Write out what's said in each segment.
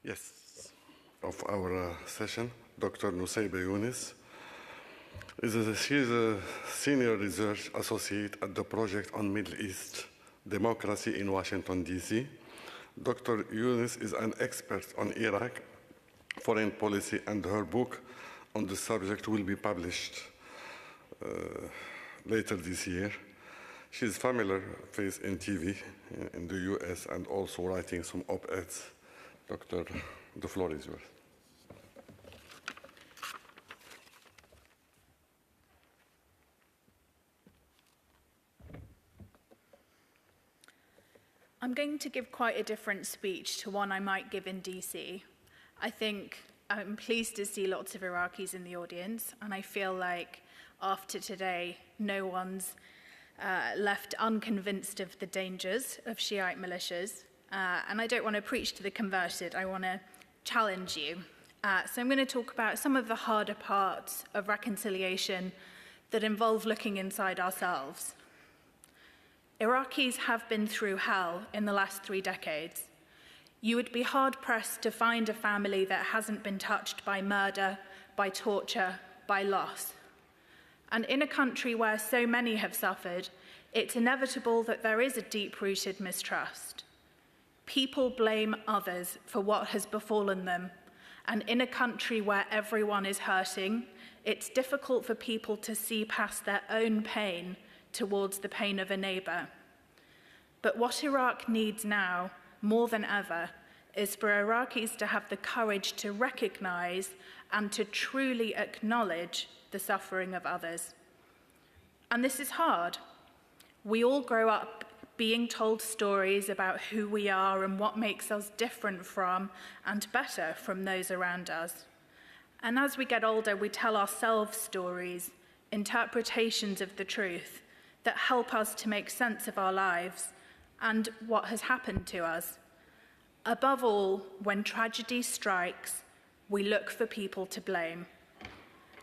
Yes, of our session, Dr. Nussayibah Younis. She is a senior research associate at the Project on Middle East Democracy in Washington, D.C. Dr. Younis is an expert on Iraq, foreign policy, and her book on the subject will be published later this year. She is familiar face in TV in the US and also writing some op-eds. Doctor, the floor is yours. I'm going to give quite a different speech to one I might give in DC. I think I'm pleased to see lots of Iraqis in the audience, and I feel like after today, no one's left unconvinced of the dangers of Shiite militias. And I don't want to preach to the converted, I want to challenge you. So I'm going to talk about some of the harder parts of reconciliation that involve looking inside ourselves. Iraqis have been through hell in the last 3 decades. You would be hard-pressed to find a family that hasn't been touched by murder, by torture, by loss. And in a country where so many have suffered, it's inevitable that there is a deep-rooted mistrust. People blame others for what has befallen them, and in a country where everyone is hurting, it's difficult for people to see past their own pain towards the pain of a neighbor. But what Iraq needs now, more than ever, is for Iraqis to have the courage to recognize and to truly acknowledge the suffering of others. And this is hard. We all grow up being told stories about who we are and what makes us different from and better from those around us. And as we get older, we tell ourselves stories, interpretations of the truth that help us to make sense of our lives and what has happened to us. Above all, when tragedy strikes, we look for people to blame.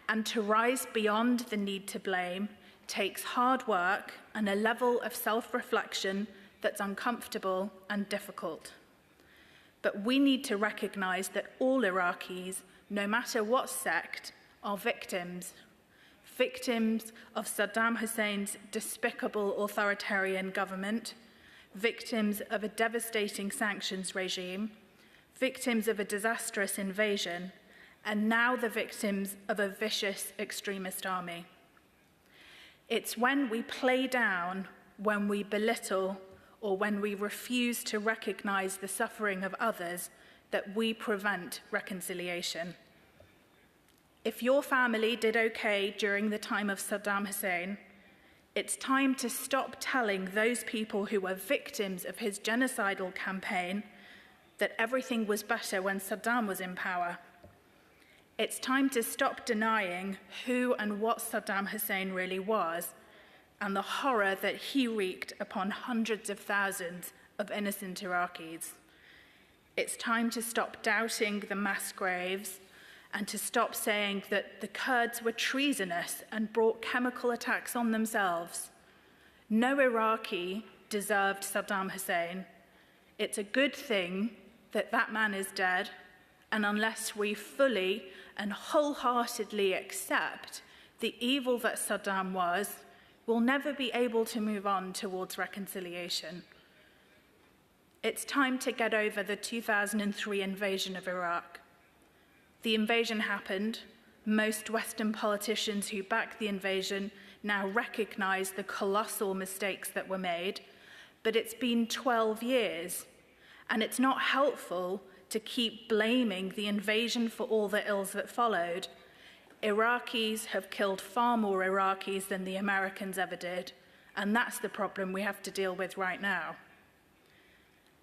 And to rise beyond the need to blame takes hard work and a level of self-reflection that's uncomfortable and difficult. But we need to recognize that all Iraqis, no matter what sect, are victims. Victims of Saddam Hussein's despicable authoritarian government, victims of a devastating sanctions regime, victims of a disastrous invasion, and now the victims of a vicious extremist army. It's when we play down, when we belittle, or when we refuse to recognize the suffering of others that we prevent reconciliation. If your family did okay during the time of Saddam Hussein, it's time to stop telling those people who were victims of his genocidal campaign that everything was better when Saddam was in power. It's time to stop denying who and what Saddam Hussein really was and the horror that he wreaked upon hundreds of thousands of innocent Iraqis. It's time to stop doubting the mass graves and to stop saying that the Kurds were treasonous and brought chemical attacks on themselves. No Iraqi deserved Saddam Hussein. It's a good thing that that man is dead, and unless we fully and wholeheartedly accept the evil that Saddam was, we'll never be able to move on towards reconciliation. It's time to get over the 2003 invasion of Iraq. The invasion happened. Most Western politicians who backed the invasion now recognize the colossal mistakes that were made, but it's been 12 years, and it's not helpful to keep blaming the invasion for all the ills that followed. Iraqis have killed far more Iraqis than the Americans ever did, and that's the problem we have to deal with right now.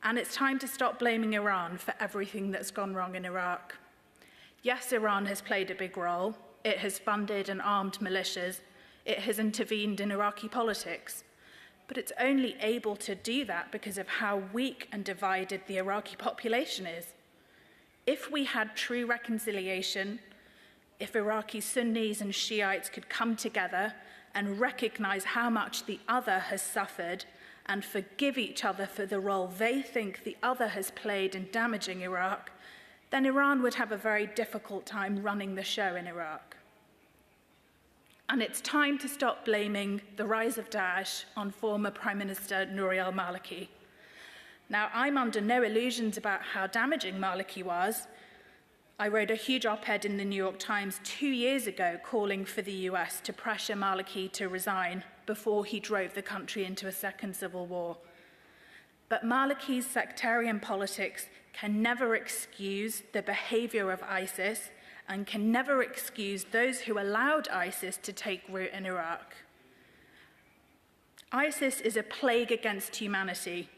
And it's time to stop blaming Iran for everything that's gone wrong in Iraq. Yes, Iran has played a big role. It has funded and armed militias. It has intervened in Iraqi politics. But it's only able to do that because of how weak and divided the Iraqi population is. If we had true reconciliation, if Iraqi Sunnis and Shiites could come together and recognize how much the other has suffered and forgive each other for the role they think the other has played in damaging Iraq, then Iran would have a very difficult time running the show in Iraq. And it's time to stop blaming the rise of Daesh on former Prime Minister Nouri al-Maliki. Now, I'm under no illusions about how damaging Maliki was. I wrote a huge op-ed in the New York Times 2 years ago calling for the US to pressure Maliki to resign before he drove the country into a second civil war. But Maliki's sectarian politics can never excuse the behavior of ISIS and can never excuse those who allowed ISIS to take root in Iraq. ISIS is a plague against humanity.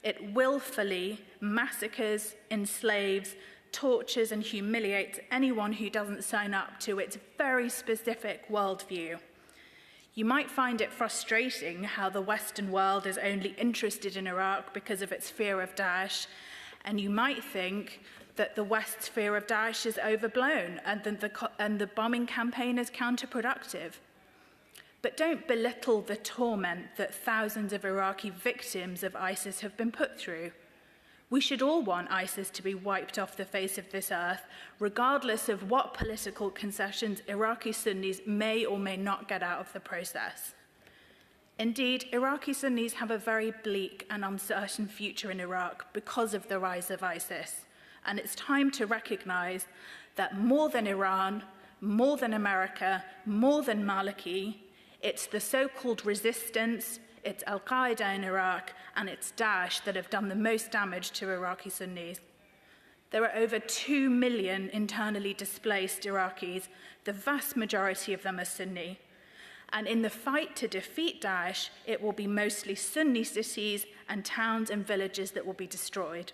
It willfully massacres, enslaves, tortures and humiliates anyone who doesn't sign up to its very specific worldview. You might find it frustrating how the Western world is only interested in Iraq because of its fear of Daesh, and you might think that the West's fear of Daesh is overblown and the bombing campaign is counterproductive. But don't belittle the torment that thousands of Iraqi victims of ISIS have been put through. We should all want ISIS to be wiped off the face of this earth, regardless of what political concessions Iraqi Sunnis may or may not get out of the process. Indeed, Iraqi Sunnis have a very bleak and uncertain future in Iraq because of the rise of ISIS, and it's time to recognize that more than Iran, more than America, more than Maliki, it's the so-called resistance, it's al-Qaeda in Iraq, and it's Daesh that have done the most damage to Iraqi Sunnis. There are over 2 million internally displaced Iraqis, the vast majority of them are Sunni. And in the fight to defeat Daesh, it will be mostly Sunni cities and towns and villages that will be destroyed.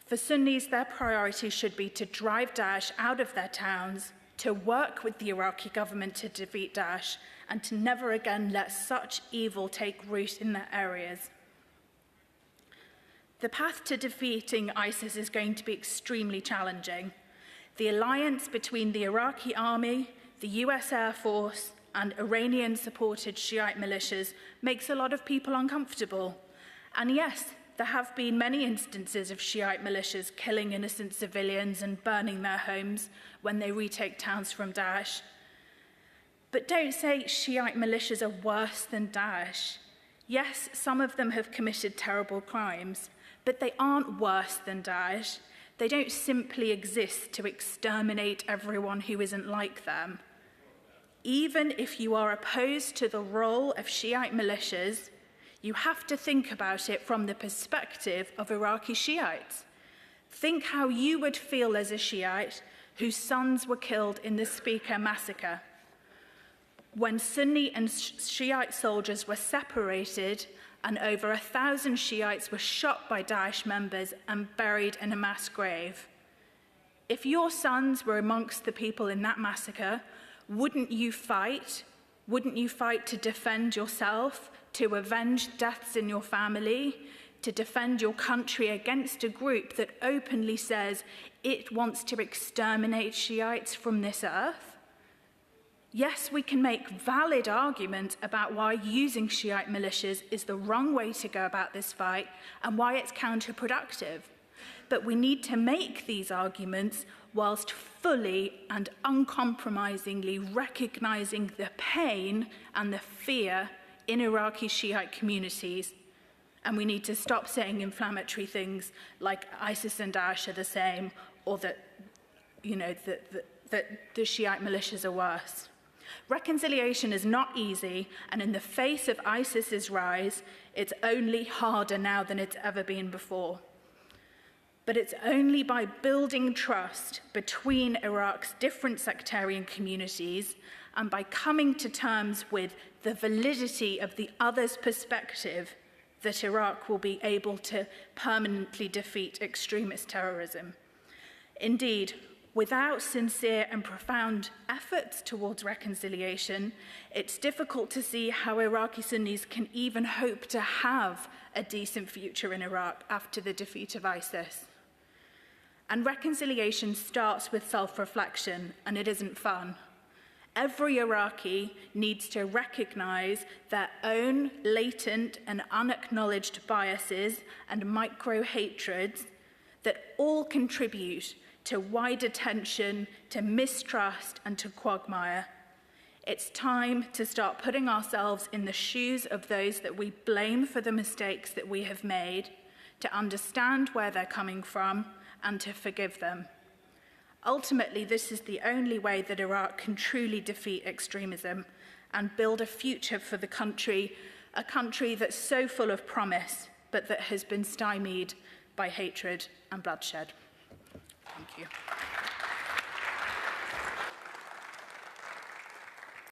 For Sunnis, their priority should be to drive Daesh out of their towns, to work with the Iraqi government to defeat Daesh, and to never again let such evil take root in their areas. The path to defeating ISIS is going to be extremely challenging. The alliance between the Iraqi army, the US Air Force, and Iranian-supported Shiite militias makes a lot of people uncomfortable. And yes, there have been many instances of Shiite militias killing innocent civilians and burning their homes when they retake towns from Daesh. But don't say Shiite militias are worse than Daesh. Yes, some of them have committed terrible crimes, but they aren't worse than Daesh. They don't simply exist to exterminate everyone who isn't like them. Even if you are opposed to the role of Shiite militias, you have to think about it from the perspective of Iraqi Shiites. Think how you would feel as a Shiite whose sons were killed in the Speaker massacre. When Sunni and Shiite soldiers were separated and over 1,000 Shiites were shot by Daesh members and buried in a mass grave. If your sons were amongst the people in that massacre, wouldn't you fight? Wouldn't you fight to defend yourself, to avenge deaths in your family, to defend your country against a group that openly says it wants to exterminate Shiites from this earth? Yes, we can make valid arguments about why using Shiite militias is the wrong way to go about this fight and why it's counterproductive. But we need to make these arguments whilst fully and uncompromisingly recognizing the pain and the fear in Iraqi Shiite communities. And we need to stop saying inflammatory things like ISIS and Daesh are the same, or that, that the Shiite militias are worse. Reconciliation is not easy, and in the face of ISIS's rise, it's only harder now than it's ever been before. But it's only by building trust between Iraq's different sectarian communities and by coming to terms with the validity of the other's perspective that Iraq will be able to permanently defeat extremist terrorism. Indeed, without sincere and profound efforts towards reconciliation, it's difficult to see how Iraqi Sunnis can even hope to have a decent future in Iraq after the defeat of ISIS. And reconciliation starts with self-reflection, and it isn't fun. Every Iraqi needs to recognize their own latent and unacknowledged biases and micro-hatreds that all contribute to wider tension, to mistrust, and to quagmire. It's time to start putting ourselves in the shoes of those that we blame for the mistakes that we have made, to understand where they're coming from, and to forgive them. Ultimately, this is the only way that Iraq can truly defeat extremism and build a future for the country, a country that's so full of promise, but that has been stymied by hatred and bloodshed. Thank you.